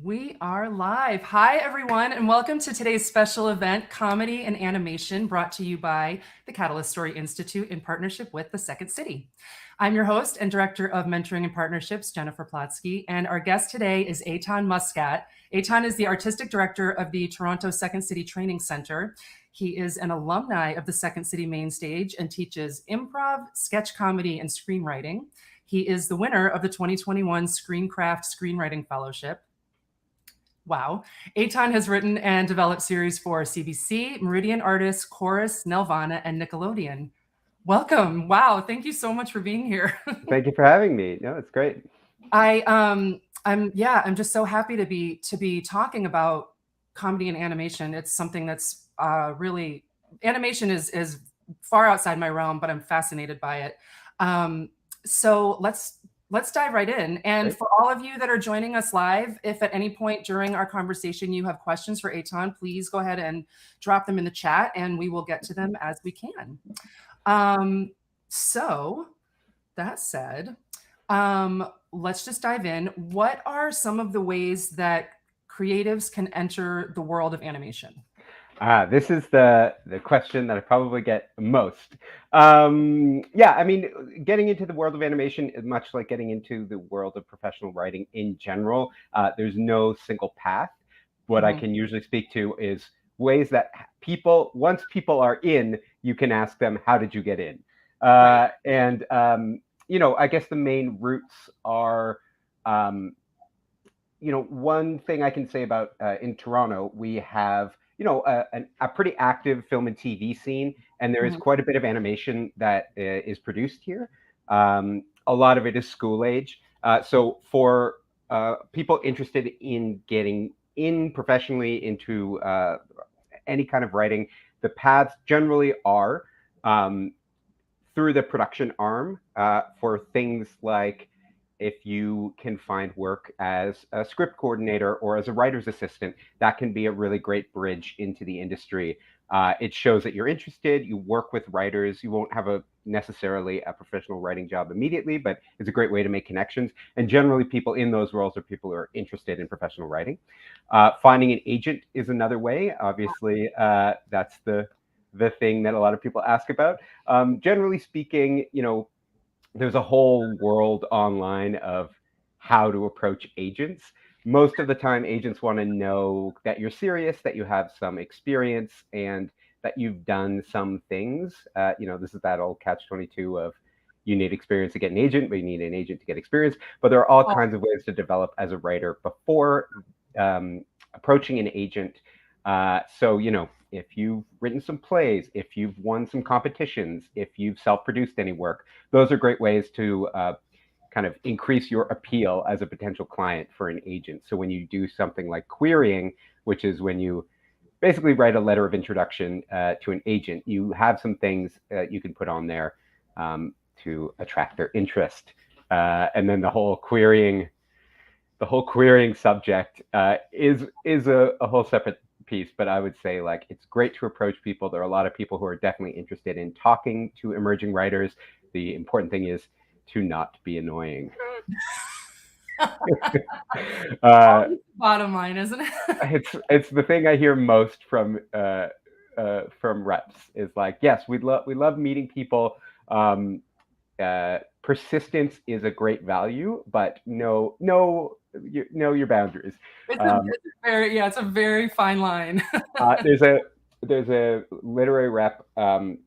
We are live. Hi, everyone, and welcome to today's special event, Comedy and Animation, brought to you by the Catalyst Story Institute in partnership with the Second City. I'm your host and Director of Mentoring and Partnerships, Jennifer Plotsky, and our guest today is Etan Muskat. Etan is the Artistic Director of the Toronto Second City Training Center. He is an alumni of the Second City Mainstage and teaches improv, sketch comedy, and screenwriting. He is the winner of the 2021 Screencraft Screenwriting Fellowship. Wow. Etan has written and developed series for CBC, Meridian Artists, Corus, Nelvana, and Nicklodeon. Welcome. Wow. Thank you so much for being here. Thank you for having me. No, it's great. I'm just so happy to be talking about comedy and animation. It's something that's really, animation is far outside my realm, but I'm fascinated by it. So let's dive right in. And Great. for all of you that are joining us live, if at any point during our conversation you have questions for Etan, please go ahead and drop them in the chat and we will get to them as we can. So that said, let's just dive in. What are some of the ways that creatives can enter the world of animation? This is the question that I probably get most. Getting into the world of animation is much like getting into the world of professional writing in general. There's no single path. What I can usually speak to is ways that once people are in, you can ask them, how did you get in? Right. I guess the main roots are, one thing I can say about in Toronto, we have a pretty active film and TV scene, and there is quite a bit of animation that is produced here. A lot of it is school age. So for people interested in getting in professionally into any kind of writing, the paths generally are through the production arm for things like if you can find work as a script coordinator or as a writer's assistant, that can be a really great bridge into the industry. It shows that you're interested, you work with writers, you won't have necessarily a professional writing job immediately, but it's a great way to make connections. And generally people in those roles are people who are interested in professional writing. Finding an agent is another way. Obviously, that's the thing that a lot of people ask about. Generally speaking, there's a whole world online of how to approach agents. Most of the time, agents want to know that you're serious, that you have some experience, and that you've done some things. This is that old catch-22 of you need experience to get an agent, but you need an agent to get experience. But there are all kinds of ways to develop as a writer before approaching an agent. If you've written some plays, if you've won some competitions, if you've self-produced any work, those are great ways to kind of increase your appeal as a potential client for an agent. So when you do something like querying, which is when you basically write a letter of introduction to an agent, you have some things you can put on there to attract their interest. And then the whole querying subject is a whole separate piece, but I would say it's great to approach people. There are a lot of people who are definitely interested in talking to emerging writers. The important thing is to not be annoying. Bottom line, isn't it? It's the thing I hear most from reps is like, yes, we love meeting people. Persistence is a great value, but know your boundaries. It's a very fine line. There's a literary rep from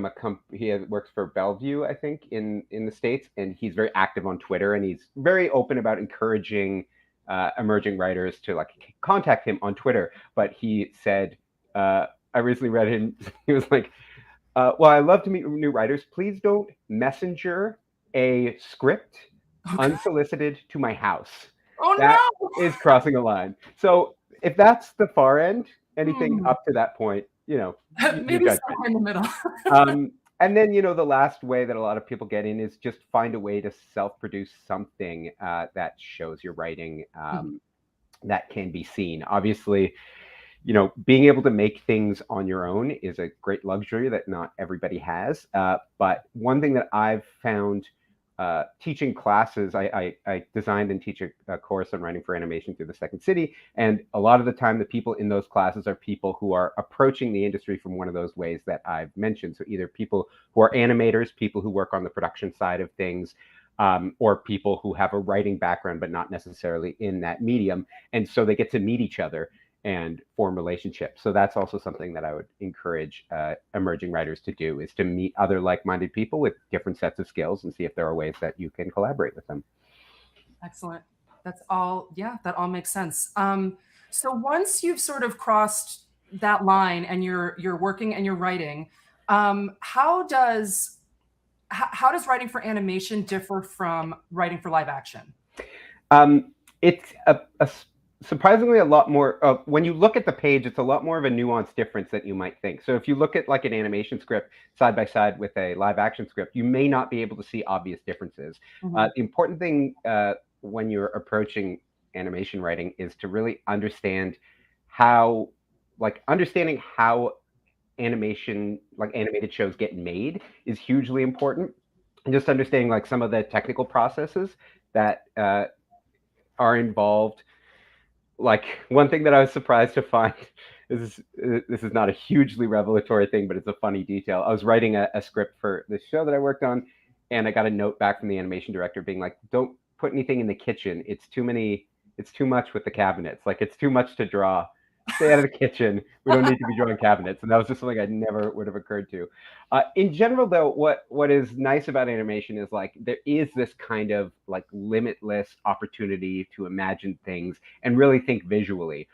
a company. He works for Bellevue, I think, in the States, and he's very active on Twitter, and he's very open about encouraging emerging writers to contact him on Twitter. But he said, I recently read him. He was like, well, I love to meet new writers. Please don't messenger a script unsolicited to my house. Oh, That no! is crossing a line. So if that's the far end, anything up to that point, maybe somewhere in the middle. And then, the last way that a lot of people get in is just find a way to self-produce something that shows your writing that can be seen. Obviously, being able to make things on your own is a great luxury that not everybody has. But one thing that I've found teaching classes. I designed and teach a course on writing for animation through the Second City, and a lot of the time the people in those classes are people who are approaching the industry from one of those ways that I've mentioned. So either people who are animators, people who work on the production side of things, or people who have a writing background but not necessarily in that medium, and so they get to meet each other and form relationships. So that's also something that I would encourage emerging writers to do, is to meet other like-minded people with different sets of skills and see if there are ways that you can collaborate with them. Excellent. That's all. Yeah, that all makes sense. So once you've sort of crossed that line and you're working and you're writing, how does writing for animation differ from writing for live action? It's a surprisingly a lot more, when you look at the page, it's a lot more of a nuanced difference than you might think. So if you look at like an animation script side by side with a live action script, you may not be able to see obvious differences. The important thing when you're approaching animation writing is to really understand how, understanding how animation, like animated shows, get made is hugely important. And just understanding like some of the technical processes that are involved. Like one thing that I was surprised to find, this is not a hugely revelatory thing, but it's a funny detail. I was writing a script for the show that I worked on, and I got a note back from the animation director being like, "Don't put anything in the kitchen. It's too much with the cabinets. Like it's too much to draw. Stay out of the kitchen. We don't need to be drawing cabinets." And that was just something I never would have occurred to. In general, though, what is nice about animation is like there is this kind of like limitless opportunity to imagine things and really think visually.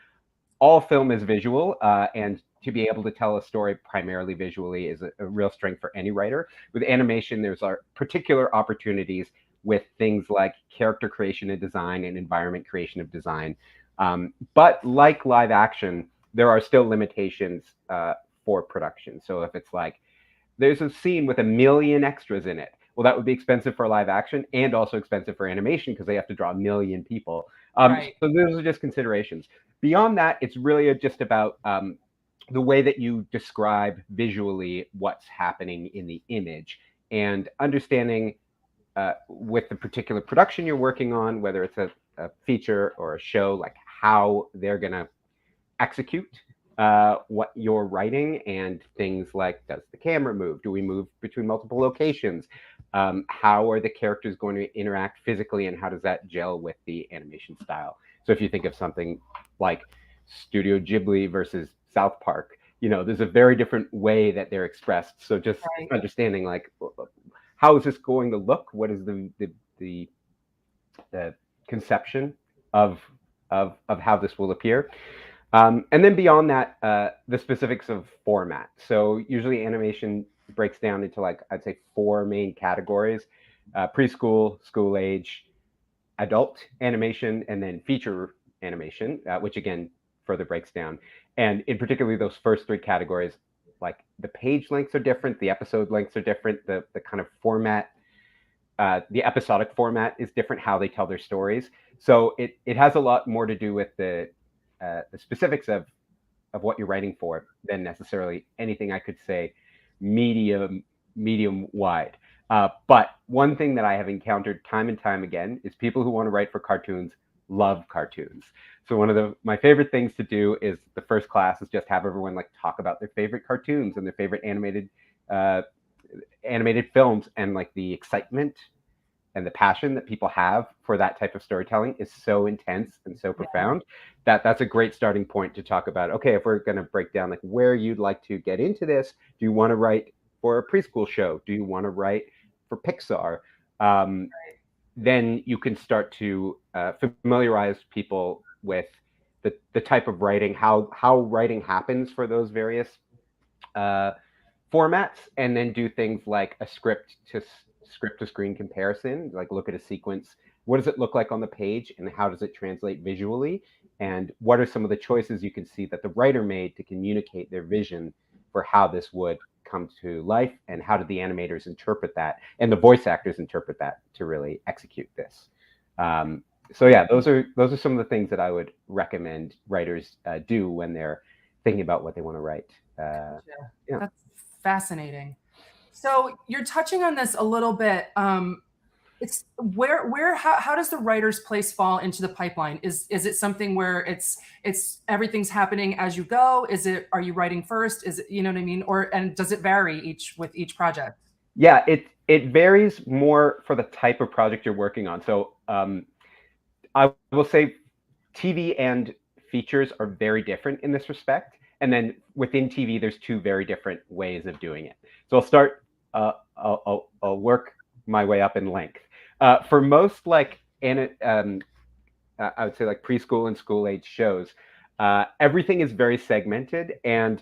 All film is visual, and to be able to tell a story primarily visually is a real strength for any writer. With animation, there's particular opportunities with things like character creation and design and environment creation of design. But like live action, there are still limitations for production. So if it's like, there's a scene with 1 million extras in it, well, that would be expensive for live action and also expensive for animation because they have to draw 1 million people. Right. So those are just considerations. Beyond that, it's really just about the way that you describe visually what's happening in the image, and understanding with the particular production you're working on, whether it's a feature or a show, like how they're going to execute what you're writing, and things like, does the camera move? Do we move between multiple locations? How are the characters going to interact physically, and how does that gel with the animation style? So if you think of something like Studio Ghibli versus South Park, there's a very different way that they're expressed. So just understanding like, how is this going to look? What is the conception of how this will appear? And then beyond that, the specifics of format. So usually animation breaks down into like, I'd say 4 main categories: preschool, school age, adult animation, and then feature animation, which again further breaks down. And in particularly those first 3 categories, like the page lengths are different, the episode lengths are different, the kind of format, the episodic format is different, how they tell their stories. So it has a lot more to do with the specifics of what you're writing for than necessarily anything I could say medium wide. But one thing that I have encountered time and time again is people who want to write for cartoons love cartoons. So one of my favorite things to do is the first class is just have everyone like talk about their favorite cartoons and their favorite animated films, and like the excitement and the passion that people have for that type of storytelling is so intense and so profound that that's a great starting point to talk about, okay, if we're going to break down like where you'd like to get into this, do you want to write for a preschool show? Do you want to write for Pixar? Then you can start to familiarize people with the type of writing, how writing happens for those various formats, and then do things like a script to screen comparison, like look at a sequence. What does it look like on the page, and how does it translate visually? And what are some of the choices you can see that the writer made to communicate their vision for how this would come to life, and how did the animators interpret that, and the voice actors interpret that to really execute this? So yeah, those are some of the things that I would recommend writers do when they're thinking about what they want to write. Yeah. That's fascinating. So you're touching on this a little bit. it's how does the writer's place fall into the pipeline? Is it something where it's everything's happening as you go? Are you writing first? Is it, you know what I mean? And does it vary with each project? Yeah, it varies more for the type of project you're working on. So I will say TV and features are very different in this respect. And then within TV, there's two very different ways of doing it. So I'll start, I'll work my way up in length. For most I would say like preschool and school age shows, everything is very segmented. And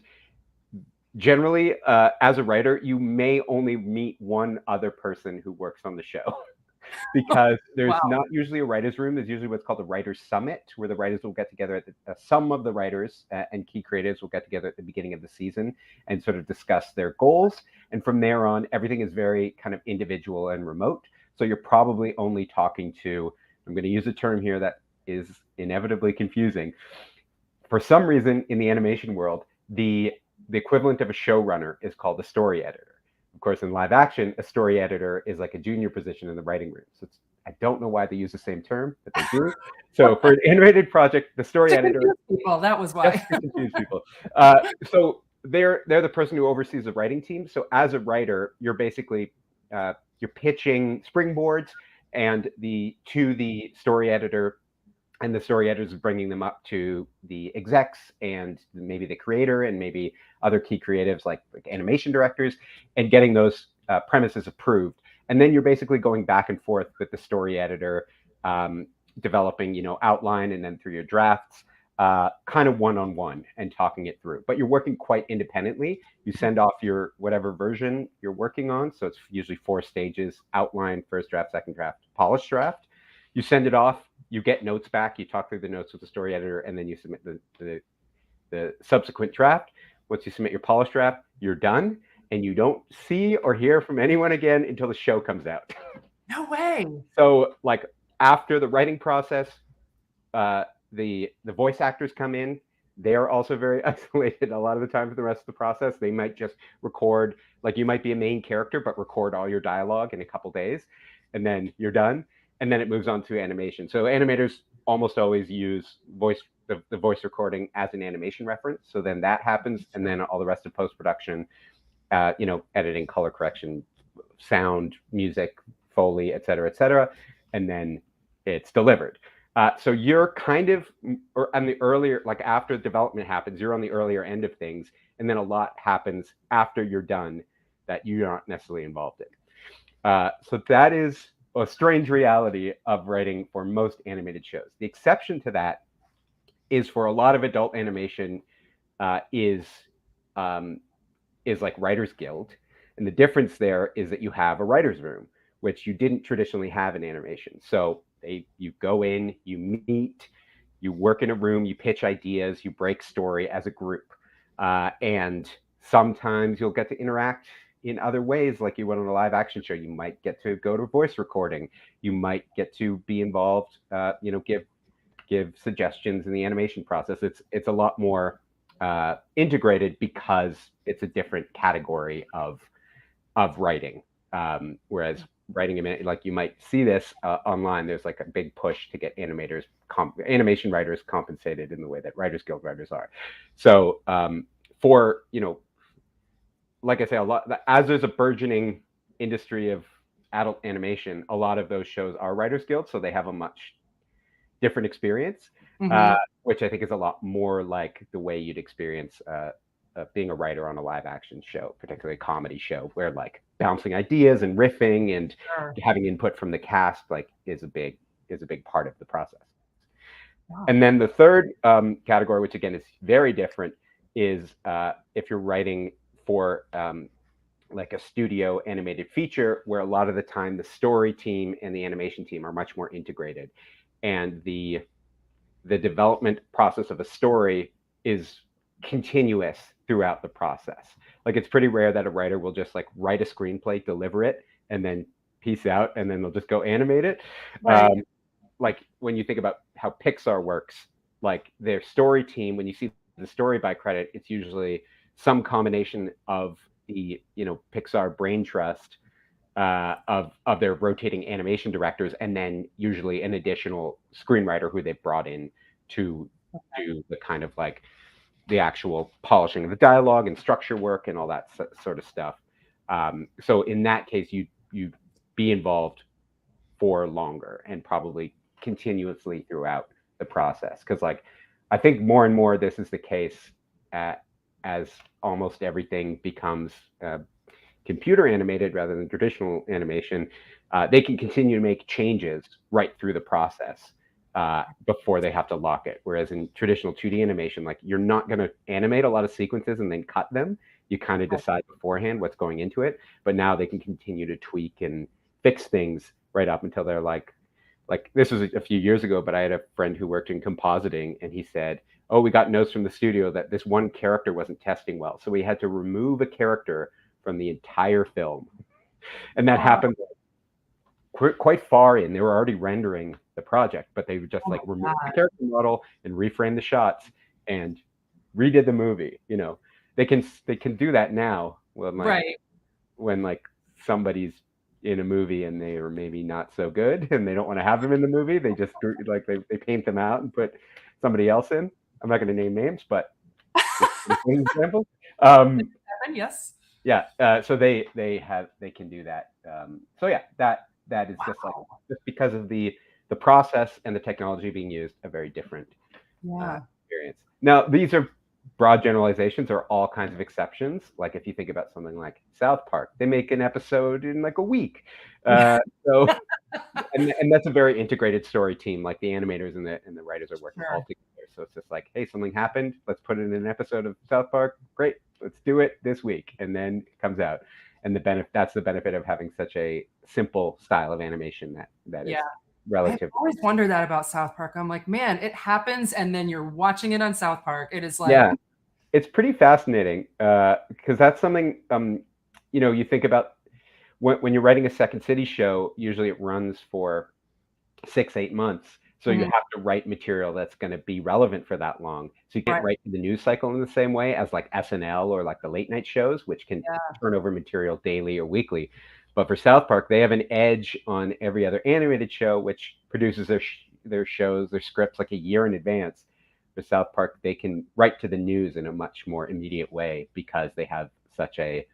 generally, as a writer, you may only meet one other person who works on the show. Because there's Wow. not usually a writer's room. There's usually what's called a writer's summit, where the writers will get together some of the writers and key creatives will get together at the beginning of the season and sort of discuss their goals. And from there on, everything is very kind of individual and remote. So you're probably only talking to, I'm going to use a term here that is inevitably confusing. For some reason in the animation world, the equivalent of a showrunner is called a story editor. Of course, in live action, a story editor is like a junior position in the writing room. So I don't know why they use the same term, but they do. So for an animated project, the story editor. People, that was why. Just to confuse people. So they're the person who oversees the writing team. So as a writer, you're basically you're pitching springboards to the story editor, and the story editor is bringing them up to the execs and maybe the creator and maybe other key creatives like animation directors, and getting those premises approved. And then you're basically going back and forth with the story editor, developing, outline, and then through your drafts, kind of one-on-one and talking it through. But you're working quite independently. You send off your whatever version you're working on. So it's usually 4 stages: outline, first draft, second draft, polished draft. You send it off, you get notes back, you talk through the notes with the story editor, and then you submit the subsequent draft. Once you submit your polished draft, you're done, and you don't see or hear from anyone again until the show comes out. No way. So like after the writing process, the voice actors come in. They're also very isolated a lot of the time for the rest of the process. They might just record, like you might be a main character, but record all your dialogue in a couple days, and then you're done. And then it moves on to animation. So animators almost always use the voice recording as an animation reference. So then that happens, and then all the rest of post-production, editing, color correction, sound, music, Foley, et cetera, and then it's delivered. So you're kind of on the earlier, like after development happens, you're on the earlier end of things, and then a lot happens after you're done that you're not necessarily involved in. So that is a strange reality of writing for most animated shows. The exception to that is for a lot of adult animation is like Writers Guild. And the difference there is that you have a writer's room, which you didn't traditionally have in animation. So you go in, you meet, you work in a room, you pitch ideas, you break story as a group. And sometimes you'll get to interact in other ways, like you would on a live action show. You might get to go to voice recording. You might get to be involved, give suggestions in the animation process. It's a lot more integrated because it's a different category of writing. Whereas writing, like you might see this online, there's like a big push to get animation writers compensated in the way that Writers Guild writers are. So for, like I say, as there's a burgeoning industry of adult animation, a lot of those shows are Writers Guild, so they have a much different experience, which I think is a lot more like the way you'd experience being a writer on a live action show, particularly a comedy show, where like bouncing ideas and riffing and having input from the cast is a big part of the process. Wow. And then the third category, which again is very different, is if you're writing for like a studio animated feature, where a lot of the time the story team and the animation team are much more integrated, and the development process of a story is continuous throughout the process. Like it's pretty rare that a writer will just like write a screenplay, deliver it, and then peace out, and then they'll just go animate it. Right. Like when you think about how Pixar works, like their story team, when you see the story by credit, it's usually some combination of the Pixar brain trust of their rotating animation directors, and then usually an additional screenwriter who they've brought in to do the kind of like the actual polishing of the dialogue and structure work and all that sort of stuff. So in that case, you be involved for longer and probably continuously throughout the process. Because like I think more and more this is the case as almost everything becomes computer animated rather than traditional animation. They can continue to make changes right through the process before they have to lock it. Whereas in traditional 2D animation, like you're not going to animate a lot of sequences and then cut them. You kind of decide beforehand what's going into it. But now they can continue to tweak and fix things right up until they're like this was a few years ago, but I had a friend who worked in compositing, and he said, oh, we got notes from the studio that this one character wasn't testing well. So we had to remove a character from the entire film. And that happened quite far in. They were already rendering the project, but they would just like remove the character model and reframe the shots and redid the movie. You know, they can do that now when like somebody's in a movie and they are maybe not so good and they don't want to have them in the movie. They just like they paint them out and put somebody else in. I'm not going to name names, but an example. Yes. Yeah. So they can do that. So yeah, that is just like just because of the process and the technology being used, a very different experience. Now, these are broad generalizations. There are all kinds of exceptions. Like if you think about something like South Park, they make an episode in like a week. So and that's a very integrated story team. Like the animators and the writers are working all together. So it's just like, hey, something happened. Let's put it in an episode of South Park. Great, let's do it this week, and then it comes out. And that's the benefit of having such a simple style of animation that is relative. I always wonder that about South Park. I'm like, man, it happens, and then you're watching it on South Park. It is like, it's pretty fascinating because that's something you think about when you're writing a Second City show. Usually, it runs for 6-8 months. So you have to write material that's going to be relevant for that long. So you can't write the news cycle in the same way as like SNL or like the late night shows, which can turn over material daily or weekly. But for South Park, they have an edge on every other animated show, which produces their shows, their scripts like a year in advance. For South Park, they can write to the news in a much more immediate way because they have such a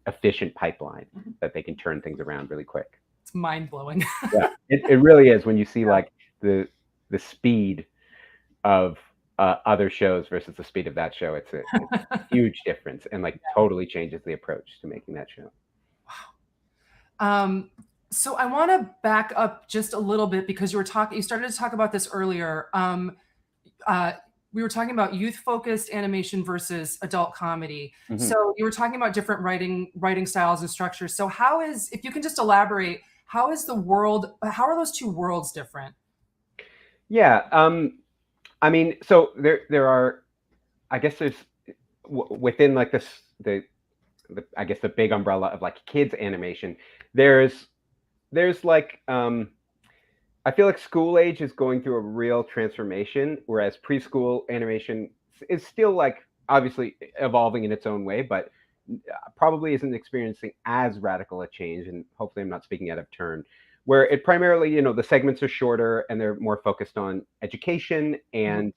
efficient pipeline that they can turn things around really quick. It's mind-blowing. Yeah, it really is when you see like the speed of other shows versus the speed of that show. It's a huge difference and like totally changes the approach to making that show. Wow. So I want to back up just a little bit because you started to talk about this earlier. We were talking about youth-focused animation versus adult comedy. So you were talking about different writing styles and structures. So if you can just elaborate, how are those two worlds different? Yeah. I mean, so there are, I guess there's within like the I guess the big umbrella of like kids animation, there's like, I feel like school age is going through a real transformation, whereas preschool animation is still like obviously evolving in its own way, but probably isn't experiencing as radical a change. And hopefully I'm not speaking out of turn, where it primarily, the segments are shorter and they're more focused on education, and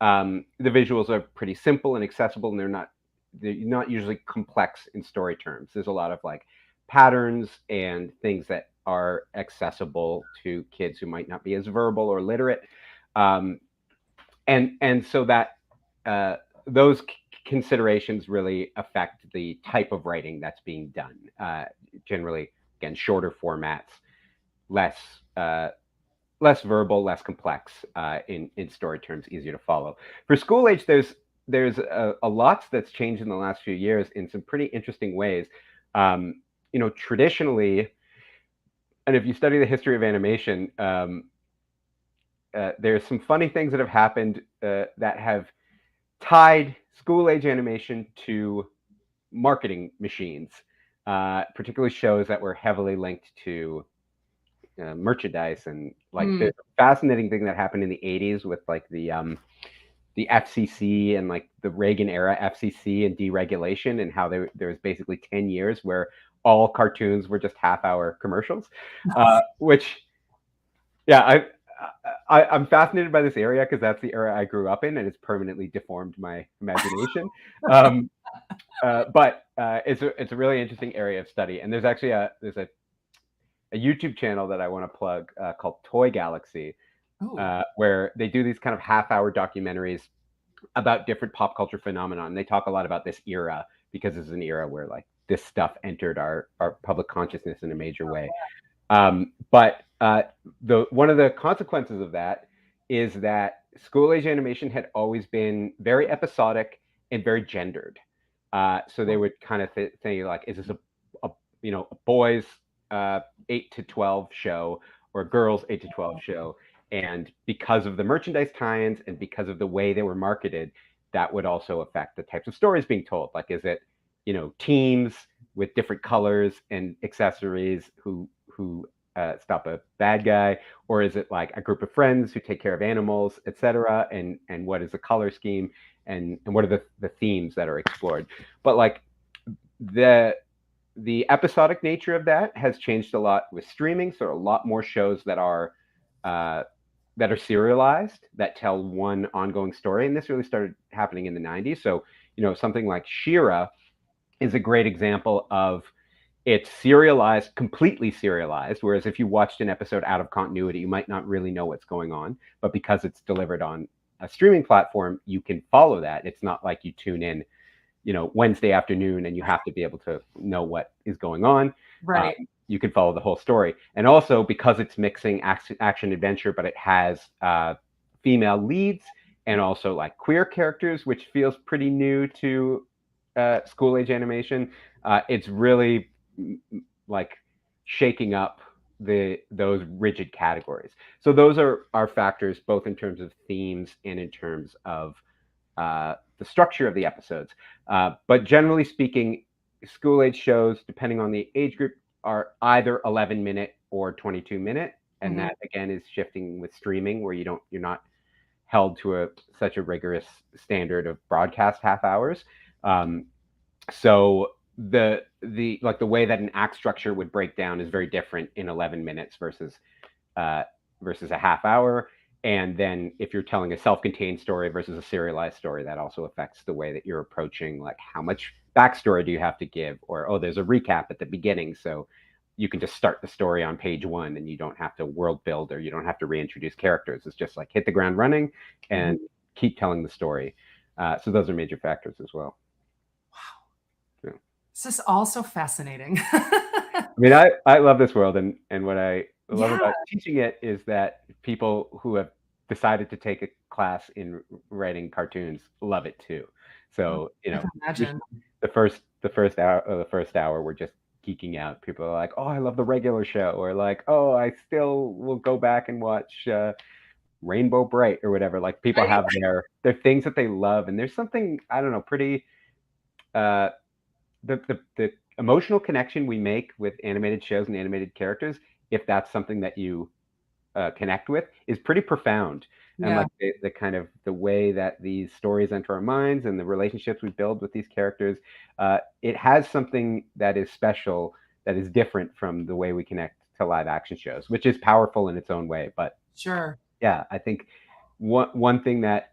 the visuals are pretty simple and accessible, and they're not usually complex in story terms. There's a lot of like patterns and things that are accessible to kids who might not be as verbal or literate, and so that those considerations really affect the type of writing that's being done. Generally, again, shorter formats, less verbal, less complex in story terms, easier to follow. For school age, there's a lot that's changed in the last few years in some pretty interesting ways. Traditionally, and if you study the history of animation, there's some funny things that have happened that have tied school age animation to marketing machines, particularly shows that were heavily linked to merchandise. And like the fascinating thing that happened in the 80s with like the FCC and like the Reagan era FCC and deregulation, and how there was basically 10 years where all cartoons were just half-hour commercials, which, yeah, I'm fascinated by this area because that's the era I grew up in, and it's permanently deformed my imagination. But it's a really interesting area of study, and there's actually a YouTube channel that I want to plug called Toy Galaxy, where they do these kind of half-hour documentaries about different pop culture phenomenon. They talk a lot about this era because it's an era where like this stuff entered our public consciousness in a major way. But one of the consequences of that is that school-age animation had always been very episodic and very gendered. So they would kind of say like, is this a boys 8 to 12 show or a girls 8 to 12 show? And because of the merchandise tie-ins and because of the way they were marketed, that would also affect the types of stories being told. Like, is it, teams with different colors and accessories who stop a bad guy, or is it like a group of friends who take care of animals, etc.? And what is the color scheme, and what are the themes that are explored? But like the episodic nature of that has changed a lot with streaming. So a lot more shows that are serialized, that tell one ongoing story. And this really started happening in the 90s. So, something like She-Ra is a great example of it's serialized, completely serialized. Whereas if you watched an episode out of continuity, you might not really know what's going on. But because it's delivered on a streaming platform, you can follow that. It's not like you tune in, Wednesday afternoon and you have to be able to know what is going on. Right. You can follow the whole story. And also because it's mixing action adventure, but it has female leads and also like queer characters, which feels pretty new to school-age animation. It's really like shaking up those rigid categories. So those are factors both in terms of themes and in terms of the structure of the episodes. But generally speaking, school-age shows, depending on the age group, are either 11-minute or 22-minute, and that again is shifting with streaming, where you're not held to such a rigorous standard of broadcast half hours. So the way that an act structure would break down is very different in 11 minutes versus a half hour. And then if you're telling a self-contained story versus a serialized story, that also affects the way that you're approaching, like how much backstory do you have to give, or there's a recap at the beginning, so you can just start the story on page 1 and you don't have to world build, or you don't have to reintroduce characters. It's just like hit the ground running and keep telling the story. So those are major factors as well. Wow. Yeah. This is all so fascinating. I mean, I love this world, and what I love about teaching it is that people who have decided to take a class in writing cartoons love it too. So imagine the first hour we're just geeking out. People are like, oh, I love the regular show, or like, oh, I still will go back and watch Rainbow Bright or whatever. Like people have their things that they love, and there's something, I don't know, pretty the emotional connection we make with animated shows and animated characters, if that's something that you connect with, is pretty profound. And like the kind of the way that these stories enter our minds and the relationships we build with these characters, it has something that is special, that is different from the way we connect to live action shows, which is powerful in its own way. But yeah, I think one thing that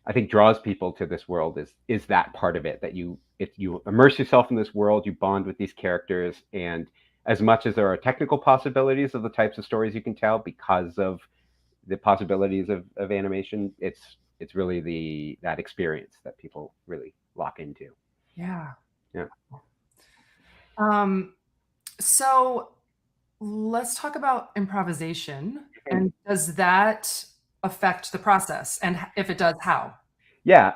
I think draws people to this world is that part of it, that if you immerse yourself in this world, you bond with these characters, and as much as there are technical possibilities of the types of stories you can tell because of the possibilities of animation, it's really that experience that people really lock into. Yeah. So let's talk about improvisation. And does that affect the process? And if it does, how? Yeah.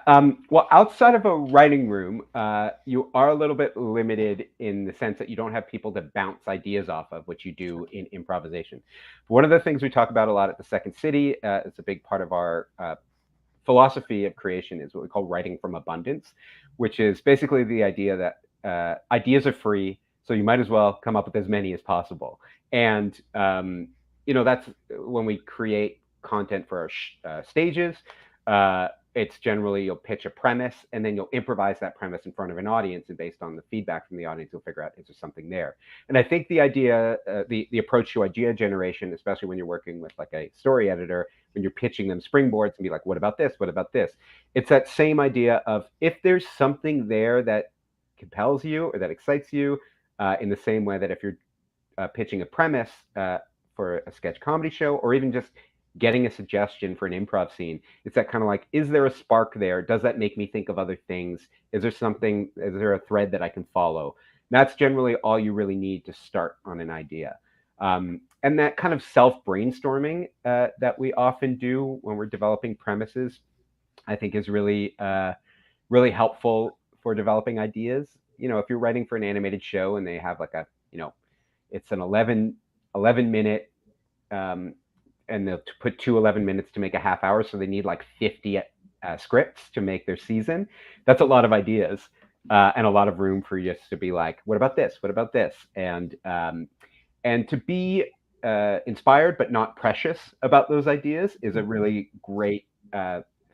Well, outside of a writing room, you are a little bit limited in the sense that you don't have people to bounce ideas off of, which you do in improvisation. One of the things we talk about a lot at the Second City, it's a big part of our philosophy of creation, is what we call writing from abundance, which is basically the idea that ideas are free, so you might as well come up with as many as possible. And that's when we create content for our stages. it's generally you'll pitch a premise and then you'll improvise that premise in front of an audience, and based on the feedback from the audience, you'll figure out is there something there. And I think the idea, the approach to idea generation, especially when you're working with like a story editor, when you're pitching them springboards and be like, what about this? What about this? It's that same idea of if there's something there that compels you or that excites you, in the same way that if you're pitching a premise for a sketch comedy show, or even just getting a suggestion for an improv scene, it's that kind of like, is there a spark there? Does that make me think of other things? Is there a thread that I can follow? That's generally all you really need to start on an idea. And that kind of self-brainstorming that we often do when we're developing premises, I think is really, really helpful for developing ideas. If you're writing for an animated show and they have like it's an 11 minute, and they'll put 11 minutes to make a half hour, so they need like 50 scripts to make their season. That's a lot of ideas, and a lot of room for you to be like, what about this? What about this? And to be inspired but not precious about those ideas is a really great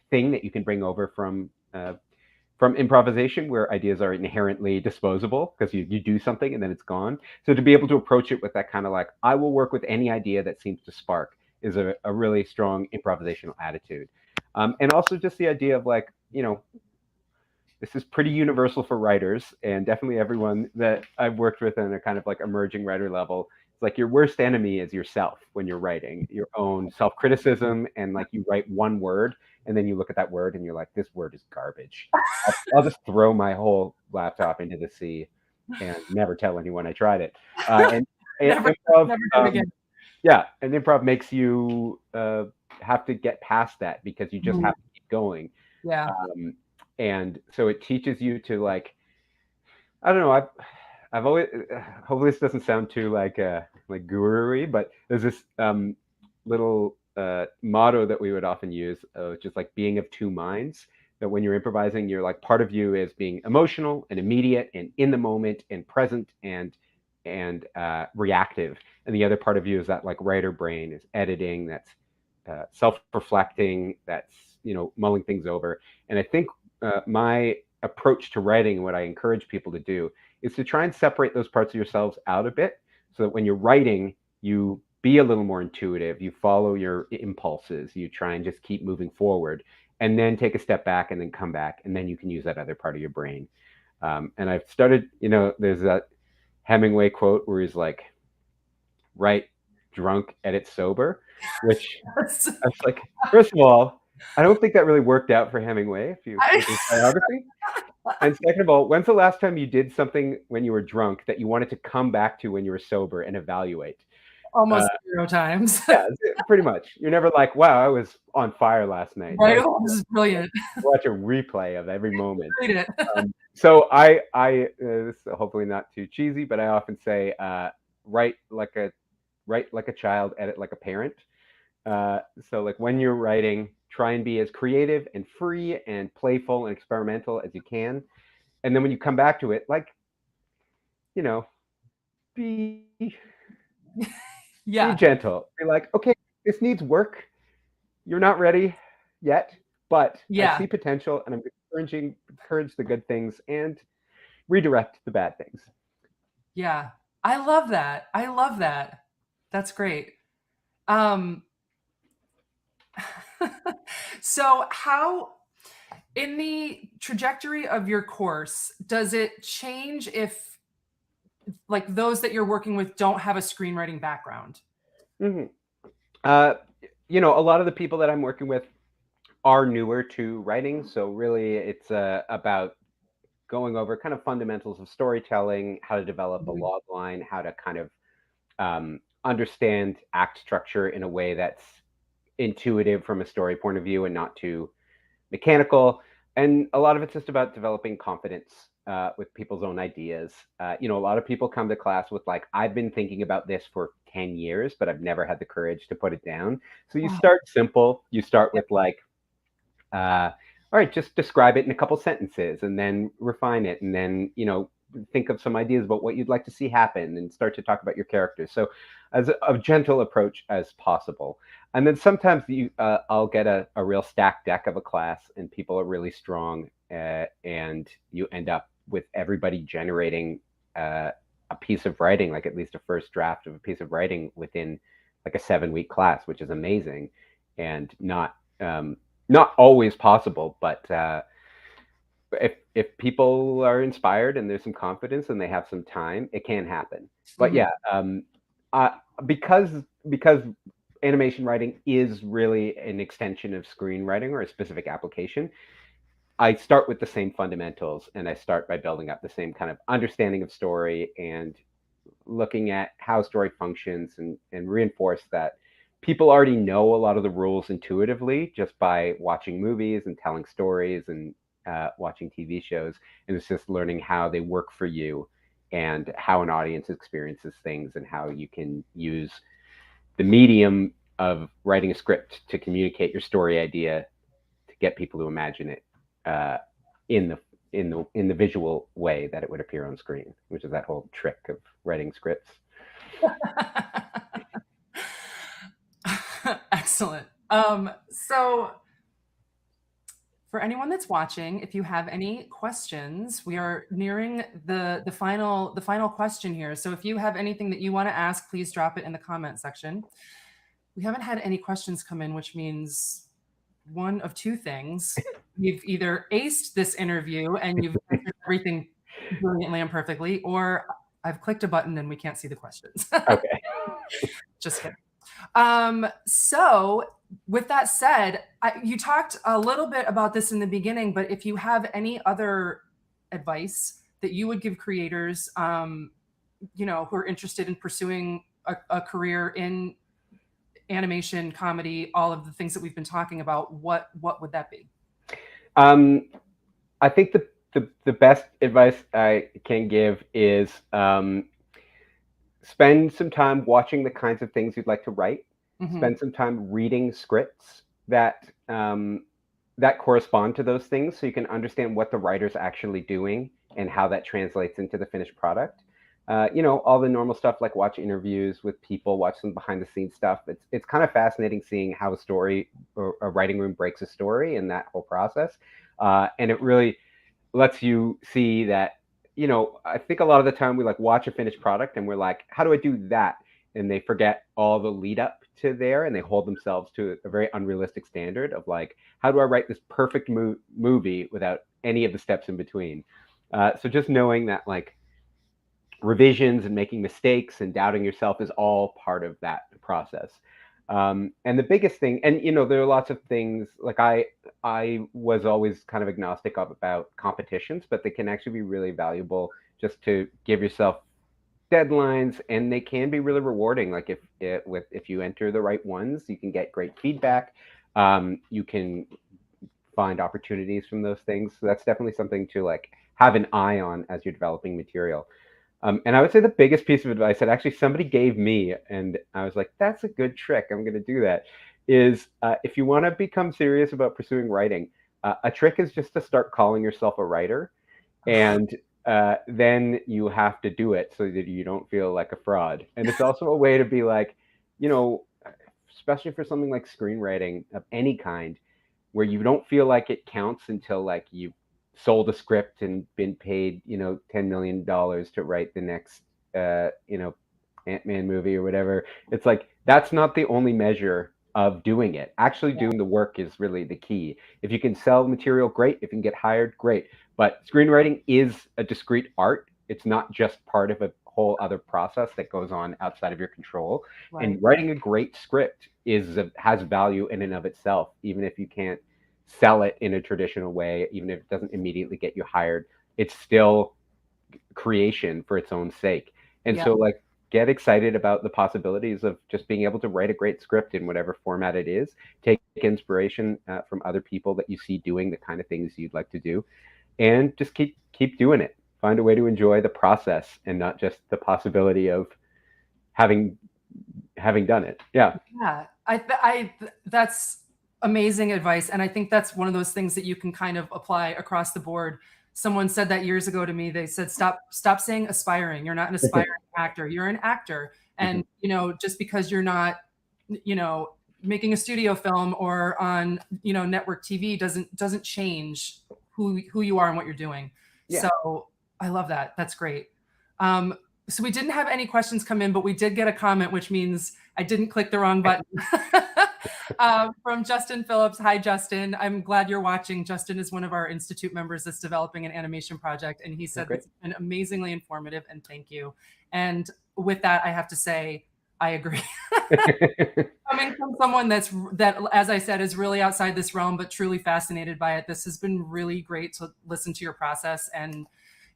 thing that you can bring over from improvisation, where ideas are inherently disposable because you do something and then it's gone. So to be able to approach it with that kind of like, I will work with any idea that seems to spark, is a really strong improvisational attitude. And also just the idea of like, this is pretty universal for writers, and definitely everyone that I've worked with in a kind of like emerging writer level. It's like your worst enemy is yourself when you're writing, your own self-criticism, and like you write one word and then you look at that word and you're like, this word is garbage. I'll just throw my whole laptop into the sea and never tell anyone I tried it. And Never improv, do it again. yeah, and improv makes you have to get past that, because you just have to keep going. Yeah. And so it teaches you to like, I don't know, I've always, hopefully this doesn't sound too like guru-y, but there's this little motto that we would often use, just like being of two minds. That when you're improvising, you're like, part of you is being emotional and immediate and in the moment and present and reactive, and the other part of you is that like writer brain, is editing, that's self-reflecting, that's mulling things over. And I think my approach to writing, what I encourage people to do, is to try and separate those parts of yourselves out a bit, so that when you're writing, you be a little more intuitive, you follow your impulses, you try and just keep moving forward, and then take a step back and then come back, and then you can use that other part of your brain. And I've started, there's that Hemingway quote where he's like, write drunk, edit sober, which I was like, first of all, I don't think that really worked out for Hemingway, if you read his biography. And second of all, when's the last time you did something when you were drunk that you wanted to come back to when you were sober and evaluate? Almost 0 times. Yeah, pretty much. You're never like, wow, I was on fire last night. Right? This is brilliant. Watch a replay of every moment. Read it. So I this is hopefully not too cheesy, but I often say, write like a child, edit like a parent. So like when you're writing, try and be as creative and free and playful and experimental as you can. And then when you come back to it, like, be gentle. Be like, okay, this needs work. You're not ready yet, but I see potential, and I'm encourage the good things and redirect the bad things. Yeah. I love that. That's great. So how, in the trajectory of your course, does it change if like those that you're working with don't have a screenwriting background? Mm-hmm. A lot of the people that I'm working with are newer to writing. So really it's about going over kind of fundamentals of storytelling, how to develop a log line, how to kind of understand act structure in a way that's intuitive from a story point of view and not too mechanical. And a lot of it's just about developing confidence with people's own ideas. A lot of people come to class with like, I've been thinking about this for 10 years, but I've never had the courage to put it down. So you start simple. You start with like, all right, just describe it in a couple sentences and then refine it. And then, think of some ideas about what you'd like to see happen and start to talk about your characters. So as a gentle approach as possible. And then sometimes I'll get a real stacked deck of a class and people are really strong, and you end up with everybody generating a piece of writing, like at least a first draft of a piece of writing within like a 7-week class, which is amazing and not always possible, but if people are inspired and there's some confidence and they have some time, it can happen. But yeah, because animation writing is really an extension of screenwriting or a specific application, I start with the same fundamentals, and I start by building up the same kind of understanding of story and looking at how story functions, and reinforce that people already know a lot of the rules intuitively just by watching movies and telling stories and watching TV shows. And it's just learning how they work for you and how an audience experiences things and how you can use the medium of writing a script to communicate your story idea to get people to imagine it in the visual way that it would appear on screen, which is that whole trick of writing scripts. Excellent. So for anyone that's watching, if you have any questions, we are nearing the final question here. So if you have anything that you want to ask, please drop it in the comment section. We haven't had any questions come in, which means one of two things. You've either aced this interview and you've answered everything brilliantly and perfectly, or I've clicked a button and we can't see the questions. Okay. Just kidding. So with that said, you talked a little bit about this in the beginning, but if you have any other advice that you would give creators, who are interested in pursuing a career in animation, comedy, all of the things that we've been talking about, what would that be? I think the best advice I can give is spend some time watching the kinds of things you'd like to write. Spend some time reading scripts that correspond to those things, so you can understand what the writer's actually doing and how that translates into the finished product. All the normal stuff, like watch interviews with people, watch some behind the scenes stuff. It's kind of fascinating seeing how a story or a writing room breaks a story and that whole process. And it really lets you see that, I think a lot of the time we like watch a finished product and we're like, how do I do that? And they forget all the lead up to there, and they hold themselves to a very unrealistic standard of like, how do I write this perfect movie without any of the steps in between? So just knowing that like revisions and making mistakes and doubting yourself is all part of that process. And the biggest thing, and there are lots of things, like I was always kind of agnostic about competitions, but they can actually be really valuable just to give yourself deadlines, and they can be really rewarding. Like if you enter the right ones, you can get great feedback. You can find opportunities from those things. So that's definitely something to like have an eye on as you're developing material. And I would say the biggest piece of advice that actually somebody gave me, and I was like, that's a good trick, I'm going to do that, is if you want to become serious about pursuing writing, a trick is just to start calling yourself a writer. And then you have to do it so that you don't feel like a fraud. And it's also a way to be like, especially for something like screenwriting of any kind, where you don't feel like it counts until like you've sold a script and been paid, $10 million to write the next, Ant-Man movie or whatever. It's like, that's not the only measure of doing it. Actually doing the work is really the key. If you can sell material, great. If you can get hired, great. But screenwriting is a discrete art. It's not just part of a whole other process that goes on outside of your control. Right. And writing a great script has value in and of itself, even if you can't sell it in a traditional way, even if it doesn't immediately get you hired. It's still creation for its own sake. And so like, get excited about the possibilities of just being able to write a great script in whatever format it is. Take inspiration from other people that you see doing the kind of things you'd like to do, and just keep doing it. Find a way to enjoy the process and not just the possibility of having done it. Yeah. That's amazing advice. And I think that's one of those things that you can kind of apply across the board. someone said that years ago to me. They said, stop saying aspiring. You're not an aspiring actor. You're an actor. And, just because you're not, making a studio film or on, network TV doesn't change who you are and what you're doing. Yeah. So I love that. That's great. So we didn't have any questions come in, but we did get a comment, which means I didn't click the wrong button. From Justin Phillips. Hi, Justin. I'm glad you're watching. Justin is one of our Institute members that's developing an animation project. And he said it's been amazingly informative, and thank you. And with that, I have to say, I agree. Coming from someone that, as I said, is really outside this realm, but truly fascinated by it, this has been really great to listen to your process and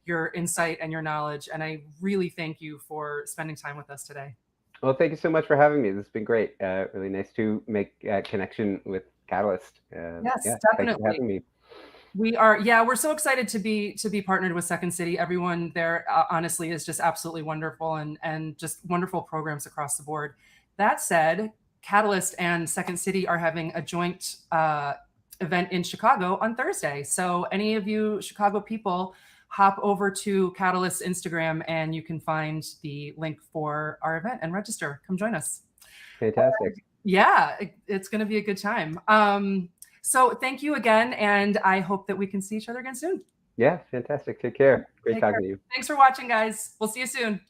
your insight and your knowledge. And I really thank you for spending time with us today. Well, thank you so much for having me. This has been great. Really nice to make a connection with Catalyst. Yes, definitely. Thanks for having me. We're so excited to be partnered with Second City. Everyone there, honestly, is just absolutely wonderful, and just wonderful programs across the board. That said, Catalyst and Second City are having a joint event in Chicago on Thursday. So any of you Chicago people, hop over to Catalyst's Instagram and you can find the link for our event and register. Come join us. Fantastic. It's going to be a good time. So thank you again, and I hope that we can see each other again soon. Yeah, fantastic. Take care. Great talking to you. Thanks for watching, guys. We'll see you soon.